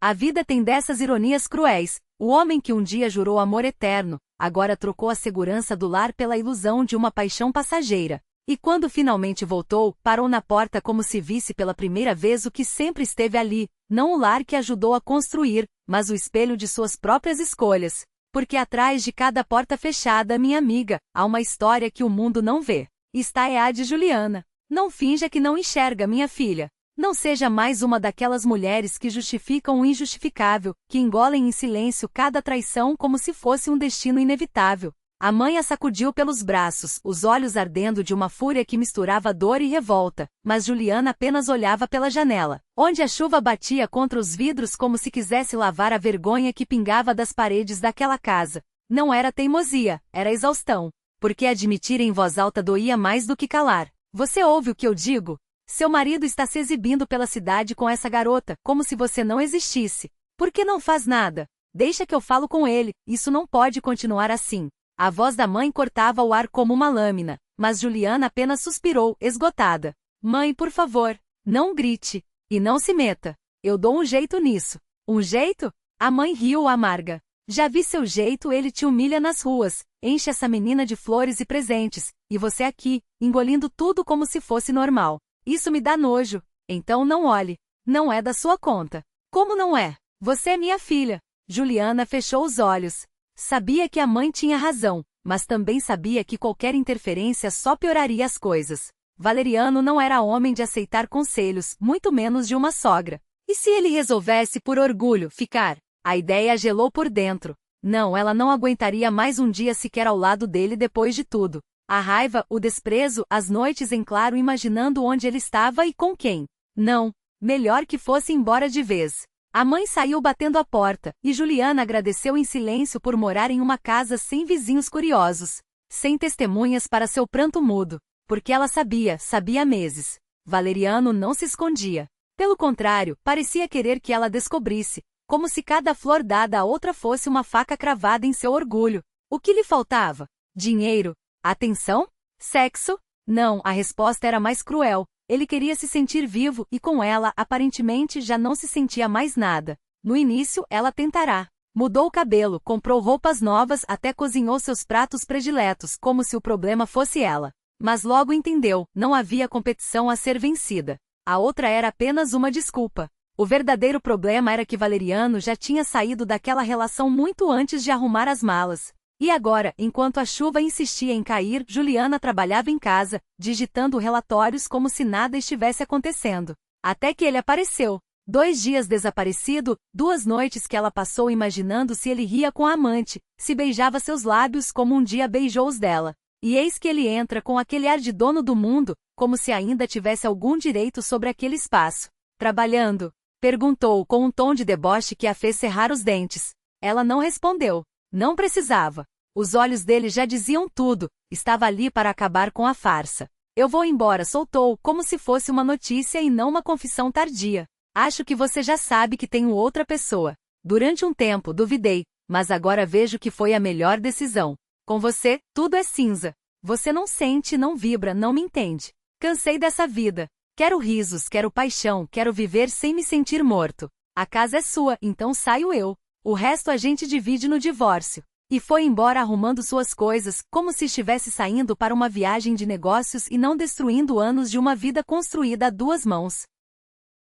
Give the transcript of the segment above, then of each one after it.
A vida tem dessas ironias cruéis. O homem que um dia jurou amor eterno, agora trocou a segurança do lar pela ilusão de uma paixão passageira. E quando finalmente voltou, parou na porta como se visse pela primeira vez o que sempre esteve ali, não o lar que ajudou a construir, mas o espelho de suas próprias escolhas. Porque atrás de cada porta fechada, minha amiga, há uma história que o mundo não vê. Está é a de Juliana. Não finja que não enxerga, minha filha. Não seja mais uma daquelas mulheres que justificam o injustificável, que engolem em silêncio cada traição como se fosse um destino inevitável. A mãe a sacudiu pelos braços, os olhos ardendo de uma fúria que misturava dor e revolta, mas Juliana apenas olhava pela janela, onde a chuva batia contra os vidros como se quisesse lavar a vergonha que pingava das paredes daquela casa. Não era teimosia, era exaustão, porque admitir em voz alta doía mais do que calar. Você ouve o que eu digo? Seu marido está se exibindo pela cidade com essa garota, como se você não existisse. Por que não faz nada? Deixa que eu falo com ele, isso não pode continuar assim. A voz da mãe cortava o ar como uma lâmina, mas Juliana apenas suspirou, esgotada. Mãe, por favor, não grite, e não se meta. Eu dou um jeito nisso. Um jeito? A mãe riu amarga. Já vi seu jeito, ele te humilha nas ruas, enche essa menina de flores e presentes, e você aqui, engolindo tudo como se fosse normal. Isso me dá nojo. Então não olhe. Não é da sua conta. Como não é? Você é minha filha. Juliana fechou os olhos. Sabia que a mãe tinha razão, mas também sabia que qualquer interferência só pioraria as coisas. Valeriano não era homem de aceitar conselhos, muito menos de uma sogra. E se ele resolvesse por orgulho ficar? A ideia a gelou por dentro. Não, ela não aguentaria mais um dia sequer ao lado dele depois de tudo. A raiva, o desprezo, as noites em claro imaginando onde ele estava e com quem. Não, melhor que fosse embora de vez. A mãe saiu batendo a porta, e Juliana agradeceu em silêncio por morar em uma casa sem vizinhos curiosos, sem testemunhas para seu pranto mudo, porque ela sabia há meses. Valeriano não se escondia. Pelo contrário, parecia querer que ela descobrisse, como se cada flor dada a outra fosse uma faca cravada em seu orgulho. O que lhe faltava? Dinheiro? Atenção? Sexo? Não, a resposta era mais cruel. Ele queria se sentir vivo e com ela, aparentemente, já não se sentia mais nada. No início, ela tentará. Mudou o cabelo, comprou roupas novas, até cozinhou seus pratos prediletos, como se o problema fosse ela. Mas logo entendeu, não havia competição a ser vencida. A outra era apenas uma desculpa. O verdadeiro problema era que Valeriano já tinha saído daquela relação muito antes de arrumar as malas. E agora, enquanto a chuva insistia em cair, Juliana trabalhava em casa, digitando relatórios como se nada estivesse acontecendo. Até que ele apareceu. 2 dias desaparecido, 2 noites que ela passou imaginando se ele ria com a amante, se beijava seus lábios como um dia beijou os dela. E eis que ele entra com aquele ar de dono do mundo, como se ainda tivesse algum direito sobre aquele espaço. Trabalhando? Perguntou com um tom de deboche que a fez cerrar os dentes. Ela não respondeu. Não precisava. Os olhos dele já diziam tudo, estava ali para acabar com a farsa. Eu vou embora, soltou, como se fosse uma notícia e não uma confissão tardia. Acho que você já sabe que tenho outra pessoa. Durante um tempo duvidei, mas agora vejo que foi a melhor decisão. Com você, tudo é cinza. Você não sente, não vibra, não me entende. Cansei dessa vida. Quero risos, quero paixão, quero viver sem me sentir morto. A casa é sua, então saio eu. O resto a gente divide no divórcio. E foi embora arrumando suas coisas, como se estivesse saindo para uma viagem de negócios e não destruindo anos de uma vida construída a 2 mãos.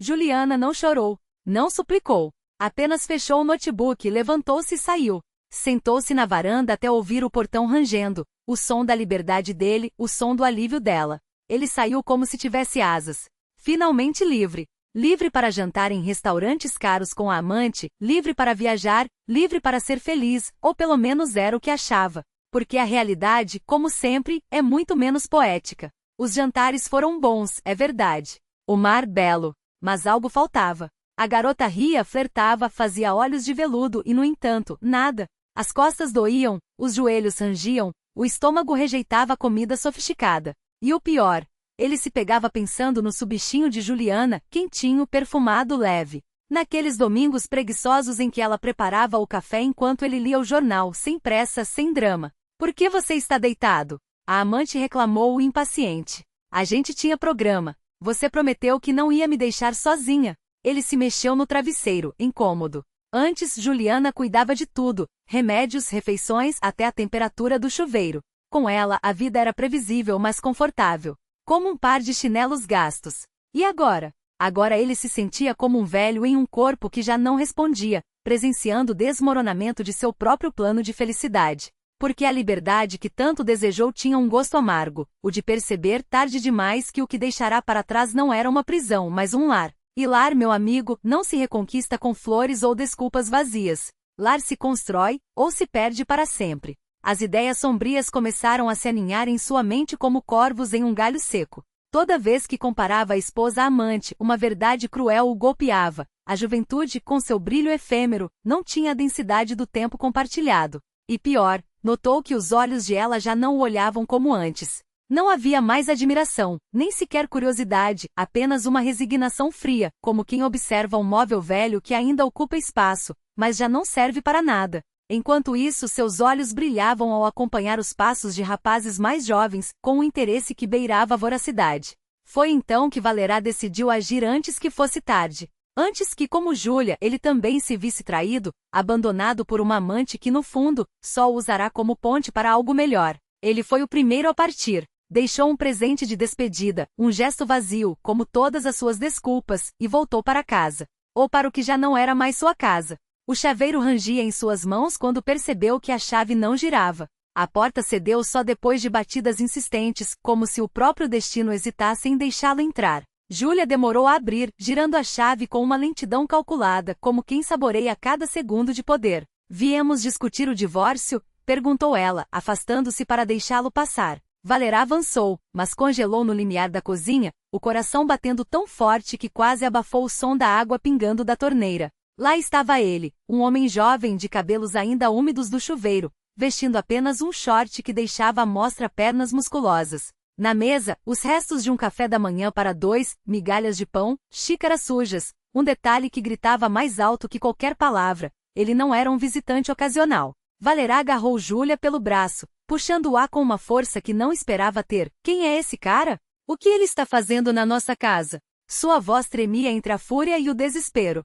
Juliana não chorou, não suplicou. Apenas fechou o notebook, levantou-se e saiu. Sentou-se na varanda até ouvir o portão rangendo, o som da liberdade dele, o som do alívio dela. Ele saiu como se tivesse asas. Finalmente livre. Livre para jantar em restaurantes caros com a amante, livre para viajar, livre para ser feliz, ou pelo menos era o que achava. Porque a realidade, como sempre, é muito menos poética. Os jantares foram bons, é verdade. O mar belo. Mas algo faltava. A garota ria, flertava, fazia olhos de veludo e, no entanto, nada. As costas doíam, os joelhos rangiam, o estômago rejeitava a comida sofisticada. E o pior, ele se pegava pensando no subichinho de Juliana, quentinho, perfumado, leve. Naqueles domingos preguiçosos em que ela preparava o café enquanto ele lia o jornal, sem pressa, sem drama. Por que você está deitado? A amante reclamou, impaciente. A gente tinha programa. Você prometeu que não ia me deixar sozinha. Ele se mexeu no travesseiro, incômodo. Antes, Juliana cuidava de tudo, remédios, refeições, até a temperatura do chuveiro. Com ela, a vida era previsível, mas confortável. Como um par de chinelos gastos. E agora? Agora ele se sentia como um velho em um corpo que já não respondia, presenciando o desmoronamento de seu próprio plano de felicidade. Porque a liberdade que tanto desejou tinha um gosto amargo, o de perceber tarde demais que o que deixará para trás não era uma prisão, mas um lar. E lar, meu amigo, não se reconquista com flores ou desculpas vazias. Lar se constrói, ou se perde para sempre. As ideias sombrias começaram a se aninhar em sua mente como corvos em um galho seco. Toda vez que comparava a esposa à amante, uma verdade cruel o golpeava. A juventude, com seu brilho efêmero, não tinha a densidade do tempo compartilhado. E pior, notou que os olhos de ela já não o olhavam como antes. Não havia mais admiração, nem sequer curiosidade, apenas uma resignação fria, como quem observa um móvel velho que ainda ocupa espaço, mas já não serve para nada. Enquanto isso, seus olhos brilhavam ao acompanhar os passos de rapazes mais jovens, com um interesse que beirava a voracidade. Foi então que Valerá decidiu agir antes que fosse tarde. Antes que, como Júlia, ele também se visse traído, abandonado por uma amante que, no fundo, só o usará como ponte para algo melhor. Ele foi o primeiro a partir. Deixou um presente de despedida, um gesto vazio, como todas as suas desculpas, e voltou para casa. Ou para o que já não era mais sua casa. O chaveiro rangia em suas mãos quando percebeu que a chave não girava. A porta cedeu só depois de batidas insistentes, como se o próprio destino hesitasse em deixá-lo entrar. Júlia demorou a abrir, girando a chave com uma lentidão calculada, como quem saboreia cada segundo de poder. Viemos discutir o divórcio? Perguntou ela, afastando-se para deixá-lo passar. Valerá avançou, mas congelou no limiar da cozinha, o coração batendo tão forte que quase abafou o som da água pingando da torneira. Lá estava ele, um homem jovem de cabelos ainda úmidos do chuveiro, vestindo apenas um short que deixava à mostra pernas musculosas. Na mesa, os restos de um café da manhã para dois, migalhas de pão, xícaras sujas, um detalhe que gritava mais alto que qualquer palavra. Ele não era um visitante ocasional. Valerá agarrou Júlia pelo braço, puxando-a com uma força que não esperava ter. Quem é esse cara? O que ele está fazendo na nossa casa? Sua voz tremia entre a fúria e o desespero.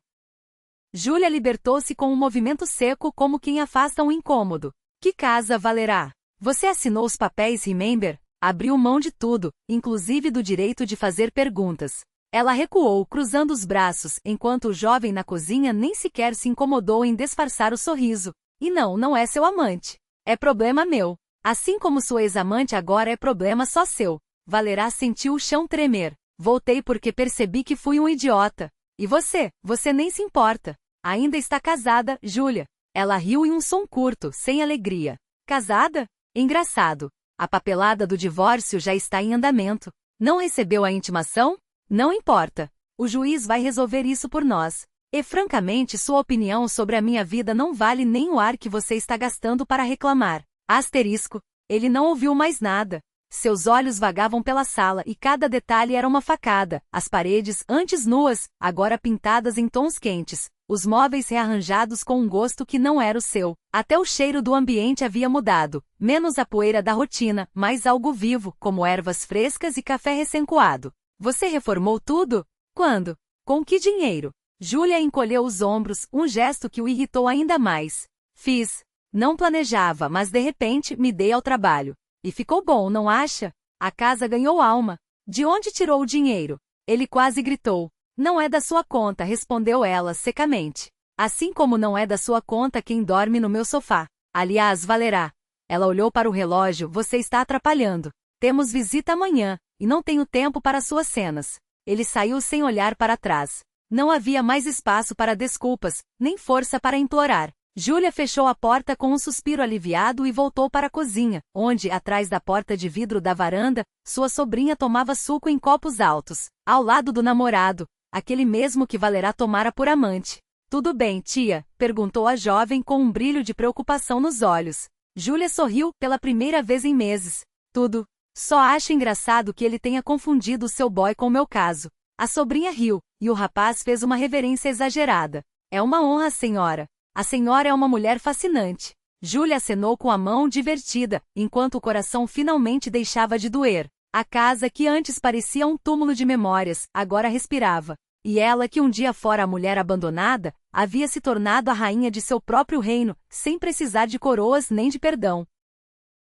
Júlia libertou-se com um movimento seco como quem afasta um incômodo. Que casa, Valerá? Você assinou os papéis, remember? Abriu mão de tudo, inclusive do direito de fazer perguntas. Ela recuou, cruzando os braços, enquanto o jovem na cozinha nem sequer se incomodou em disfarçar o sorriso. E não é seu amante. É problema meu. Assim como sua ex-amante agora é problema só seu. Valerá sentiu o chão tremer. Voltei porque percebi que fui um idiota. E você nem se importa. Ainda está casada, Júlia. Ela riu em um som curto, sem alegria. Casada? Engraçado. A papelada do divórcio já está em andamento. Não recebeu a intimação? Não importa. O juiz vai resolver isso por nós. E francamente, sua opinião sobre a minha vida não vale nem o ar que você está gastando para reclamar. Asterisco. Ele não ouviu mais nada. Seus olhos vagavam pela sala e cada detalhe era uma facada. As paredes, antes nuas, agora pintadas em tons quentes. Os móveis rearranjados com um gosto que não era o seu. Até o cheiro do ambiente havia mudado. Menos a poeira da rotina, mais algo vivo, como ervas frescas e café recém-coado. Você reformou tudo? Quando? Com que dinheiro? Júlia encolheu os ombros, um gesto que o irritou ainda mais. Fiz. Não planejava, mas de repente me dei ao trabalho. E ficou bom, não acha? A casa ganhou alma. De onde tirou o dinheiro? Ele quase gritou. Não é da sua conta, respondeu ela secamente. Assim como não é da sua conta quem dorme no meu sofá. Aliás, Valerá. Ela olhou para o relógio, você está atrapalhando. Temos visita amanhã, e não tenho tempo para suas cenas. Ele saiu sem olhar para trás. Não havia mais espaço para desculpas, nem força para implorar. Júlia fechou a porta com um suspiro aliviado e voltou para a cozinha, onde, atrás da porta de vidro da varanda, sua sobrinha tomava suco em copos altos, ao lado do namorado, aquele mesmo que Valerá tomara por amante. Tudo bem, tia? Perguntou a jovem com um brilho de preocupação nos olhos. Júlia sorriu, pela primeira vez em meses. Tudo. Só acho engraçado que ele tenha confundido o seu boy com o meu caso. A sobrinha riu, e o rapaz fez uma reverência exagerada. É uma honra, senhora. A senhora é uma mulher fascinante. Júlia acenou com a mão divertida, enquanto o coração finalmente deixava de doer. A casa que antes parecia um túmulo de memórias, agora respirava. E ela, que um dia fora a mulher abandonada, havia se tornado a rainha de seu próprio reino, sem precisar de coroas nem de perdão.